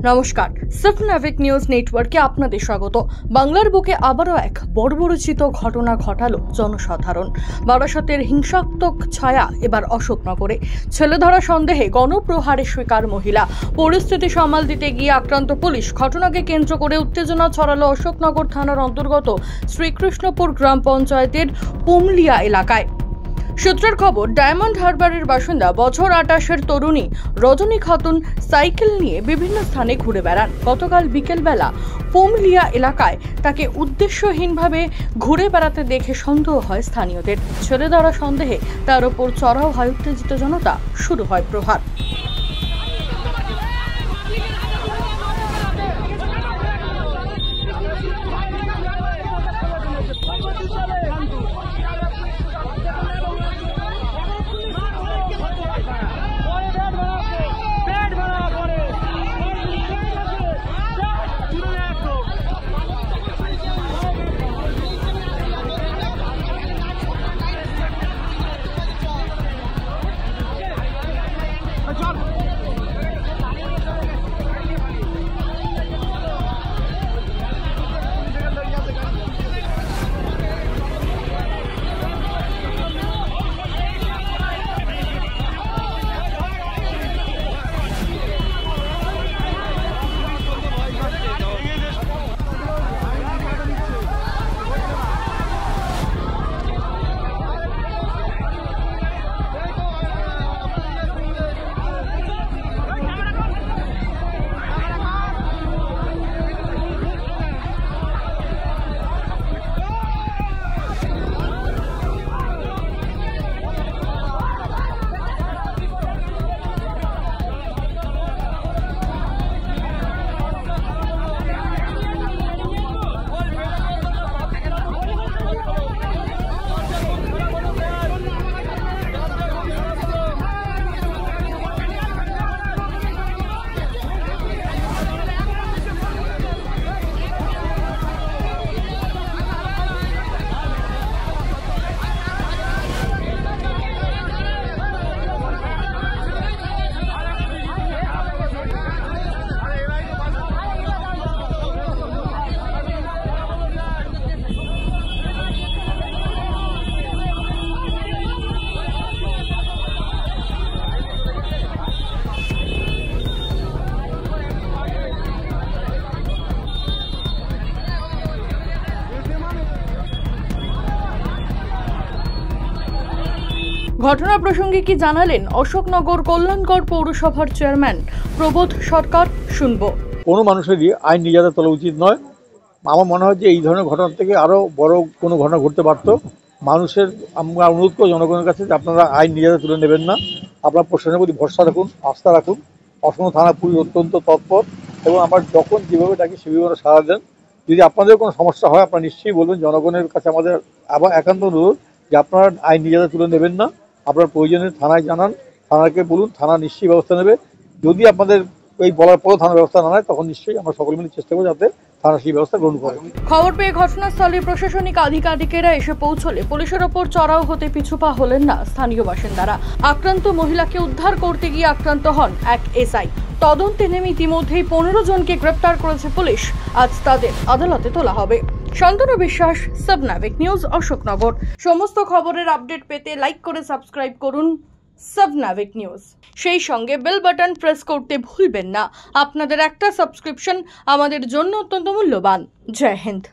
নমস্কার, সাবনাভিক নিউজ নেটওয়ার্কে আপনাদের স্বাগত। বাংলার বুকে আবারও এক বর্বরচিত ঘটনা ঘটালো জনসাধারণ। বারাসতের হিংসাত্মক ছায়া এবার অশোকনগরে। ছেলে ধরা সন্দেহে গণপ্রহারের শিকার মহিলা। পরিস্থিতি সামাল দিতে গিয়ে আক্রান্ত পুলিশ। ঘটনাকে কেন্দ্র করে উত্তেজনা ছড়ালো অশোকনগর থানার অন্তর্গত শ্রীকৃষ্ণপুর গ্রাম পঞ্চায়েতের পুমলিয়া এলাকায়। সূত্রের খবর, ডায়মন্ড হারবারের বাসিন্দা বছর 28-এর তরুণী রজনী খাতুন সাইকেল নিয়ে বিভিন্ন স্থানে ঘুরে বেড়ান। গতকাল বিকেলবেলা পুমলিয়া এলাকায় তাকে উদ্দেশ্যহীনভাবে ঘুরে বেড়াতে দেখে সন্দেহ হয় স্থানীয়দের। ছেলে ধরা সন্দেহে তার ওপর চড়াও হয় উত্তেজিত জনতা। শুরু হয় প্রহার। ঘটনা প্রসঙ্গে কি জানালেন অশোকনগর কল্যাণগড় পৌরসভার চেয়ারম্যান প্রবোধ সরকার, শুনবো। কোনো মানুষেরই আইন নির্যাতন তোলা উচিত নয়। আমার মনে হয় যে এই ধরনের ঘটনা থেকে আরও বড় কোনো ঘটনা ঘটতে পারতো। মানুষের আমরা অনুরোধ করি জনগণের কাছে যে আপনারা আইন নির্যাতন তুলে নেবেন না। আপনারা প্রশাসনের প্রতি ভরসা রাখুন, আস্থা রাখুন। অশোকনগর থানা পুলিশ অত্যন্ত তৎপর এবং আমার যখন যেভাবে ডাকি সেভাবে সাড়া দেন। যদি আপনাদের কোনো সমস্যা হয় আপনারা নিশ্চয়ই বলবেন। জনগণের কাছে আমাদের আবার একান্ত অনুরোধ যে আপনারা আইন নির্যাতন তুলে নেবেন না। আপনার প্রয়োজনে থানায় জানান, থানাকে বলুন, থানা নিশ্চয়ই ব্যবস্থা নেবে। যদি আপনাদের এই বলার পরও থানা ব্যবস্থা না নেয় তখন নিশ্চয়ই আমরা সকলে মিলে চেষ্টা করবো যাতে থানা সেই ব্যবস্থা গ্রহণ করে। খবর পেয়ে ঘটনাস্থলে প্রশাসনিক আধিকারিকেরা এসে পৌঁছলে পুলিশের ওপর চড়াও হতে পিছুপা হলেন না স্থানীয় বাসিন্দারা। আক্রান্ত মহিলাকে উদ্ধার করতে গিয়ে আক্রান্ত হন এক এসআই। তদন্তে নেমে ইতিমধ্যেই 15 জনকে গ্রেপ্তার করেছে পুলিশ। আজ তাদের আদালতে তোলা হবে। শান্তনু বিশ্বাস, সাবনাভিক নিউজ, অশোকনগর। সমস্ত খবরের আপডেট পেতে লাইক করে সাবস্ক্রাইব করুন সাবনাভিক নিউজ। সেই সঙ্গে বেল বাটন প্রেস করতে ভুলবেন না। আপনাদের একটা সাবস্ক্রিপশন আমাদের জন্য অত্যন্ত মূল্যবান। জয় হিন্দ।